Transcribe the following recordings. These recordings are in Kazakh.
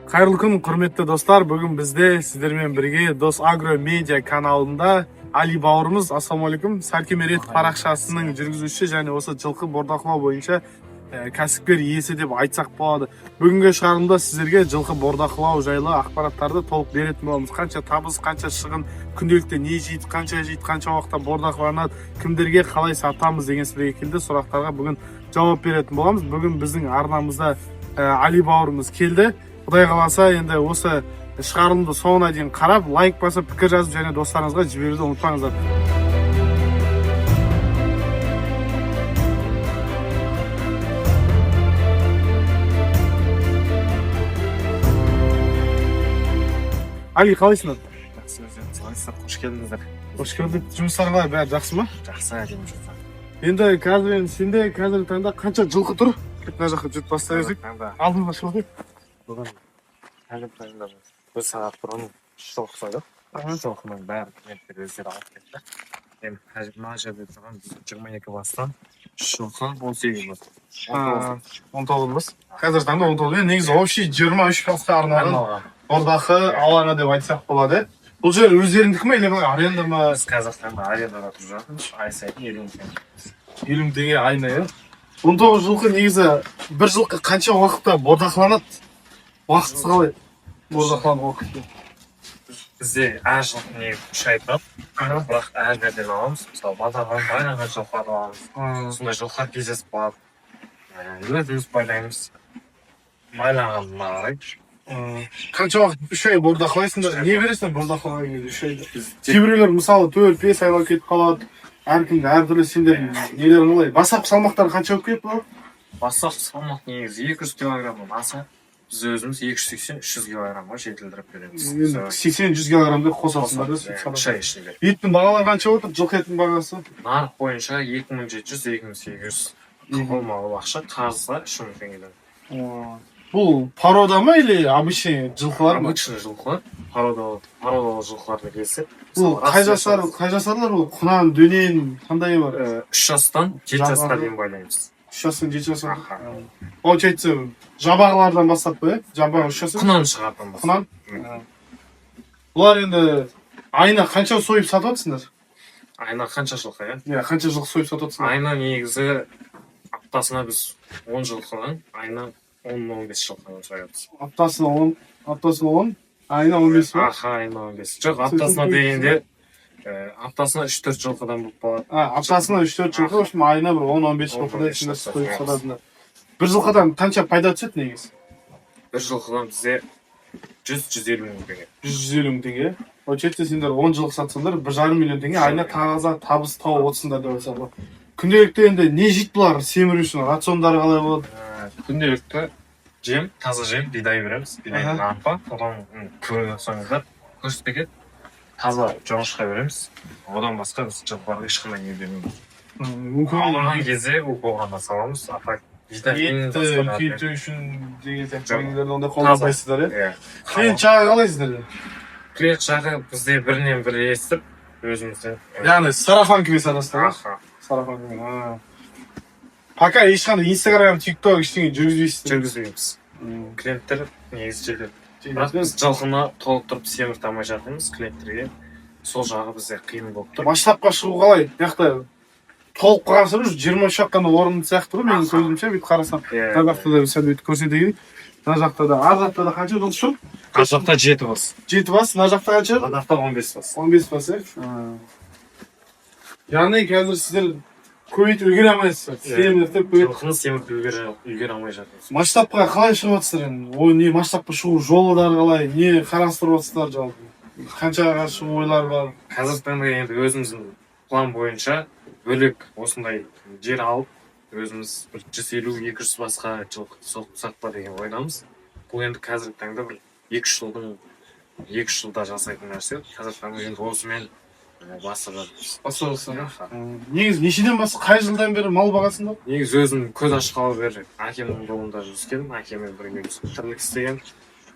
Қайырлы күн, құрметті достар. Бүгін бізде сіздермен бірге Дос Агро Медиа каналында Али бауырымыз, ассалаумалейкум, Саркемерет парақшасының жүргізушісі және осы жылқы бордақылау бойынша кәсіпкер иесі деп айтсақ болады. Бүгінгі шығарылымда сіздерге жылқы бордақылау жайлы ақпараттарды толық беретін боламыз. Қанша табыс, қанша шығын, күнделікті не жейді, қанша уақытта бордақыланады, кімдерге қалай сатамыз деген секілді сұрақтарға бүгін жауап беретін боламыз. Бүгін біздің арнамызда Али бауырымыз келді. Құдай қаласа, енді осы шығарылымды соңына дейін қарап, лайк басып, пікір жазып және достарыңызға жіберуді ұмытпаңыздар. Али, қалайсыңдар? Жақсы, өзіңіз. Қош келдіңіздер. Қош келдік. Жұмыстар қалай, бәрі жақсы ма? Жақсы, әдемі жұмыстар. Енді сенде қазіргі таңда қанша жылқы тұр? Мына жаққа жүріп бастай берсек. Алдыңға шығып ек. Бүгін әлем тайында бір сағат бұрын жылқы сойдық. Жылқының бәрі клиенттер өздері алып кетті. Енді мына жерде тұрған 22 бастан жылқы 18 бас. 19 бас. Қазіргі таңда 19. Негізі общий 23 басқа арналған бордақы алаңы деп айтсақ болады. Бұл жер өздеріңдікі ме, или аренда ма? Біз қазіргі таңда арендада тұрып жатырмыз. Ай сайын 50 теңге. 50 теңге айына, иә? 19 жылқы негізі бір жылқы қанша уақытта бордақыланады? Уақытысы қалай? Бордақылану уақыты. Бізде әр жылқы негізі 3 ай тұрады. Бірақ әр жерден аламыз. Мысалы, базардан байланған жылқыларды аламыз. Сондай жылқылар кездесіп қалады. Өзіміз байлаймыз. Байланғанына қарай. Қанша уақыт 3 ай бордақылайсыңдар? Не бересің бордақылаған кезде 3 айда? Кейбіреулер мысалы 4-5 айлап кетіп қалады. Әркімді әртүрлі сендер нелерің қалай? Бастапқы салмақтар қанша болып кетіп қалады? Бастапқы салмақ негізі 200 килограммнан аса. Біз өзіміз 280-300 килограммға жетілдіріп береміз. 80-100 килограммды қосасыңдар да? 3 ай ішінде. Еттің бағалары қанша отыр? Жылқы еттің бағасы? Нарық бойынша 2700-2800. Қолма-қол ақша, қарызға 3000 теңгеден. Бұл порода ма или обычный жылқылар ма? Обычный жылқылар, породалы жылқыларды келсек. Бұл қай жасарлар бұл? Құнан, дөнен, қандай бар? 3 жастан 7 жасқа дейін байлаймыз. 3 жастан 7 жасқа? Получается, жабағылардан бастап па, жабағы 3 жастан? Құнан шығардан бастап. Құнан? Бұлар енді айына қанша сойып сатып атсыңдар? Айына қанша жылқы, иә? Иә, қанша жылқы сойып сатып атсыңдар? Айына негізі аптасына біз 10 жылқыдан, айына 10-15 жылқыдан соямыз. Аптасына 10, айына 15 ба? Аха, айына 15. Жоқ, аптасына дегенде аптасына 3-4 жылқыдан болып қалады. Аптасына 3-4 жылқы, в общем, айына бір 10-15 жылқыда ішінде сойып сататындар. Бір жылқыдан қанша пайда түседі негізі? Бір жылқыдан бізде 100-150 мың теңге. 150 мың теңге. Получается, сендер 10 жылқы сатсаңдар, 1,5 миллион теңге айына таза табыс тауып отырсыңдар деп айтсақ болады. Күнделікті енді не жейді бұлар семіру үшін? Рациондары қалай болады? Күнделікті жем, таза жем, бидай береміз. Бидайдың арпа, одан көріп жатсаңыздар, көрсетпеге таза жоңышқа береміз. Одан басқа біз жылқыларға ешқандай не бермейміз. Алған кезде болғанда саламыз. Етті үлкейту үшін деген сияқты онда қолданбайсыздар, иә? Клиент жағы қалайсыздар? Клиент жағы бізде бірінен бірі естіп, өзімізден. Яғни сарафан кіме сатасыздар? Сарафан кіме. Пока ешқандай Инстаграм, ТикТок ештеңе жүргізбейсіздер? Жүргізбейміз. Клиенттер негізі желдеп. Бірақ біз жылқыны толықтырып семірте алмай жатырмыз клиенттерге. Сол жағы бізде қиын болып тұр. Масштабқа шығу қалай? Яқта толып қарасам 20 шаққаны орын сияқты ғой, менің көзімше бүйтіп қарасам. Мына жақта да сәл бүйтіп көрсете кетейік. Мына жақта да, ар жақта да қанша жылқы тұр? Ар жақта 7 бас. 7 бас, мына жақта қанша? Мына жақта 15 бас. 15 бас, иә? Яғни қазір сіздер көбейтіп үлгере алмайсыздар. Жылқыны семіртіп үлгере алмай жатырмыз. Масштабқа қалай шығып жатсыздар енді? Ой, не масштабқа шығу жолдары қалай? Не қарастырып жатсыздар жалпы? Қаншаға шығу ойлар бар? Қазіргі таңда енді өзіміздің план бойынша бөлек осындай жер алып, өзіміз 150-200 басқа жылқы соқсақ па деген ойдамыз. Бұл енді қазіргі таңда бір 2 жылда жасайтын нәрсе. Қазіргі таңда енді осымен бастап жатырмыз. Негізі нешеден басқа, қай жылдан бері мал бағасың ба? Негізі өзім көз ашқалы бері әкемнің жолында жүзгенмін, әкемен бірге тірлік істеген.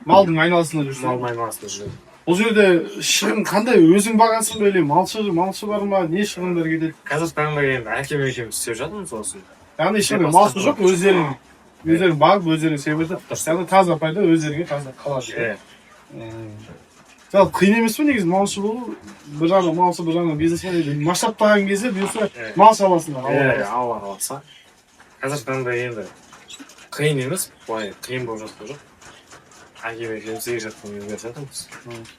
Малдың айналасында жүрсің? Малдың айналасында жүрдім. Бұл жерде шығын қандай? Өзің бағасың ба или малшы бар ма? Не шығындар кетеді? Қазіргі таңда енді әкем екеуміз істеп жатырмыз осыны. Яғни ешқандай малшы жоқ, өздерің өздерің бағып өздерің себеді яғни таза пайда өздеріңе таза қалады. Жалпы қиын емес пе негізі малшы болу? Бір жағынан малшы, бір жағынан бизнесмен еді. Масштабтаған кезде бұйырса мал шаруасында Алла қаласа. Қазіргі таңда енді қиын емес, былай қиын болып жатқан жоқ. Әкеме жемсеге жатқан үйге жатырмыз.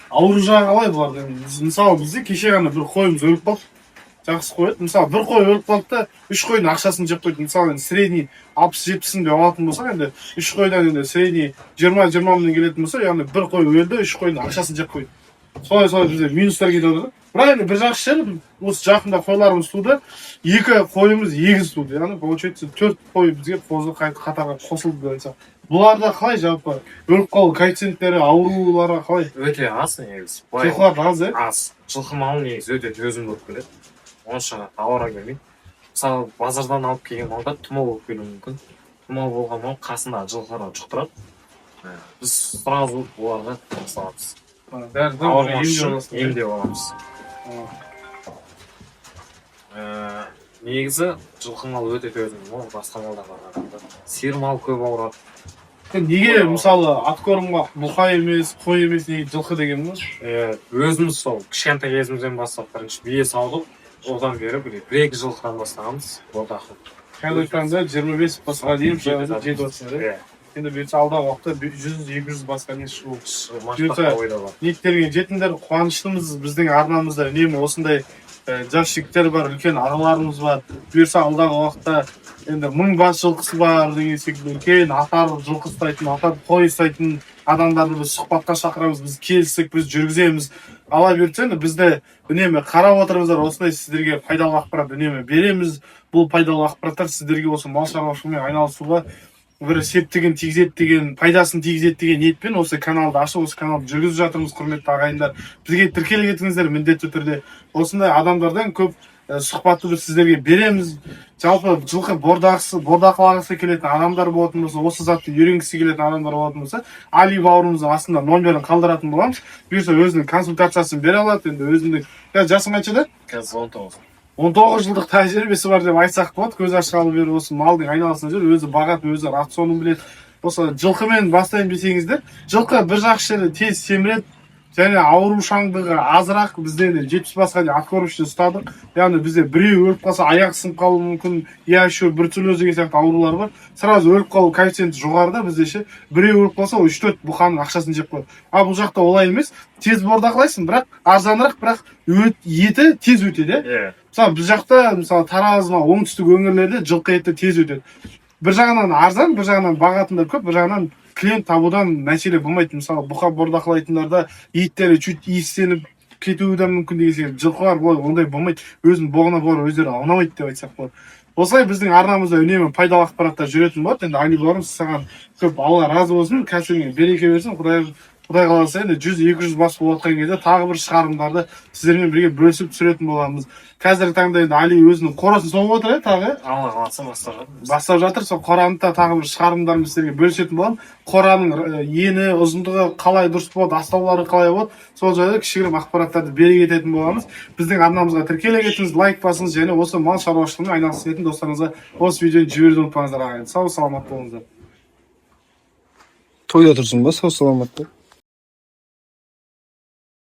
Ауру жағы қалай бұларда? Мысалы бізде кеше ғана бір қойымыз өліп қалды. Жақсы қой еді. Мысалы бір қой өліп қалды да 3 қойдың ақшасын жеп қойды. Мысалы енді средний 60-70-ін деп алатын болсақ, енді 3 қойдан енді средний 20-20 мыңнан келетін болса, яғни бір қой өлді, 3 қойдың ақшасын жеп қойды. Солай бізде минустар кетіп отыр. Бірақ енді бір жақсы жері осы жақында қойларымыз туды, 2 қойымыз егіз туды. Яғни получается 4 қой бізге қатарға қосылды деп айтсақ. Бұларда қалай жалпы өліп қалу коэффициенттері, аурулары қалай? Өте аз негізі. Жылқылар аз, Аз. Жылқы малы негізі өте төзімді болып келеді. Онша ауыра келмейді. Мысалы, базардан алып келген малда тұмау болып келуі мүмкін. Тұмау болған мал қасында жылқыларға жұқтырады. Біз сразу оларға саламыз. Емдеп аламыз. Негізі жылқы малы өте төзімді мал, басқа малдарға қарағанда. Сиыр мал көп ауырады. Неге мысалы аткорымға бұқа емес, қой емес, неге жылқы деген бе? Өзіміз сол кішкентай кезімізден бастап бірінші бие саудық, одан бері бір-екі жылқыдан бастағанбыз. Қазіргі таңда 25 басқа дейін жетіп отырсыңдар. Енді бұйырса алдағы уақытта 100-200 басқа не шығу. Ниеттерге жетіңдер, қуаныштымыз. Біздің арнамызда үнемі осындай жас жігіттер бар, үлкен ағаларымыз бар. Бұйырса алдағы уақытта енді 1000 бас жылқысы бар деген секілді үлкен атар жылқы ұстайтын, атар қой ұстайтын адамдарды біз сұхбатқа шақырамыз, біз келістік, біз жүргіземіз. Ала бұйыртса енді бізді үнемі қарап отырыңыздар, осындай сіздерге пайдалы ақпарат үнемі береміз. Бұл пайдалы ақпараттар сіздерге осы мал шаруашылығымен айналысуға бір септігін тигізеді деген, пайдасын тигізеді деген ниетпен осы каналды ашып, осы каналды жүргізіп жатырмыз, құрметті ағайындар. Бізге тіркеле кетіңіздер міндетті түрде. Осындай адамдардан көп сұхбатты біз сіздерге береміз. Жалпы жылқы бордақылағысы келетін адамдар болатын болса, осы затты үйренгісі келетін адамдар болатын болса, Али бауырымыздың астында номерін қалдыратын боламыз. Бұйырса өзінің консультациясын бере алады. Енді өзінің жасың қаншада? Қазір 19. 19 жылдық тәжірибесі бар деп айтсақ болады. Көз ашқалы бері осы малдың айналасында жүр, өзі бағады, өзі рационын біледі. Осы жылқымен бастайын десеңіздер, жылқы бір жақсы жері тез семіреді, және аурушаңдығы азырақ. Бізде 70 басқа дейін аткорочный ұстадық. Яғни бізде біреу өліп қалса аяқ сынып қалуы мүмкін, я еще бруцеллез деген сияқты аурулар бар. Сразу өліп қалу коэффициенті жоғарыда. Бізде ше біреу өліп қалса 3-4 бұқаның ақшасын жеп қояды. А бұл жақта олай емес. Тез бордақылайсың, бірақ арзанырақ, бірақ еті тез өтеді. Мысалы біз жақта мысалы Тараз, оңтүстік өңірлерде жылқы еті тез өтеді. Бір жағынан арзан, бір жағынан бағатындар көп, бір жағынан клиент табудан мәселе болмайды. Мысалы бұқа бордақылайтындарда еттері чуть иістеніп кетуі де мүмкін деген секілді. Жылқылар ондай болмайды. Өзінің боғына бар өздері аунамайды деп айтсақ болады. Осылай біздің арнамызда үнемі пайдалы ақпараттар жүретін болады. Енді Али бауырым, саған көп Алла разы болсын, кәсібіңе береке берсін. Құдай қаласа енді 100-200 бас болып жатқан кезде тағы бір шығарымдарды сіздермен бірге бөлісіп түсіретін боламыз. Қазіргі таңда енді Али өзінің қорасын соғып отыр, тағы Алла қаласа бастап жатыр. Сол қораны тағы бір шығарымдарын сіздерге бөлісетін боламын. Қораның ені, ұзындығы қалай дұрыс болады, астаулары қалай болады, сол жайлы кішігірім ақпараттарды бере кететін боламыз. Біздің арнамызға тіркеле кетіңіз, лайк басыңыз, және осы мал шаруашылығымен айналысатын достарыңызға осы видеоны жіберуді ұмытпаңыздар ағайын. Сау саламат болыңыздар. Тойда тұрсың ба, сау саламат бол.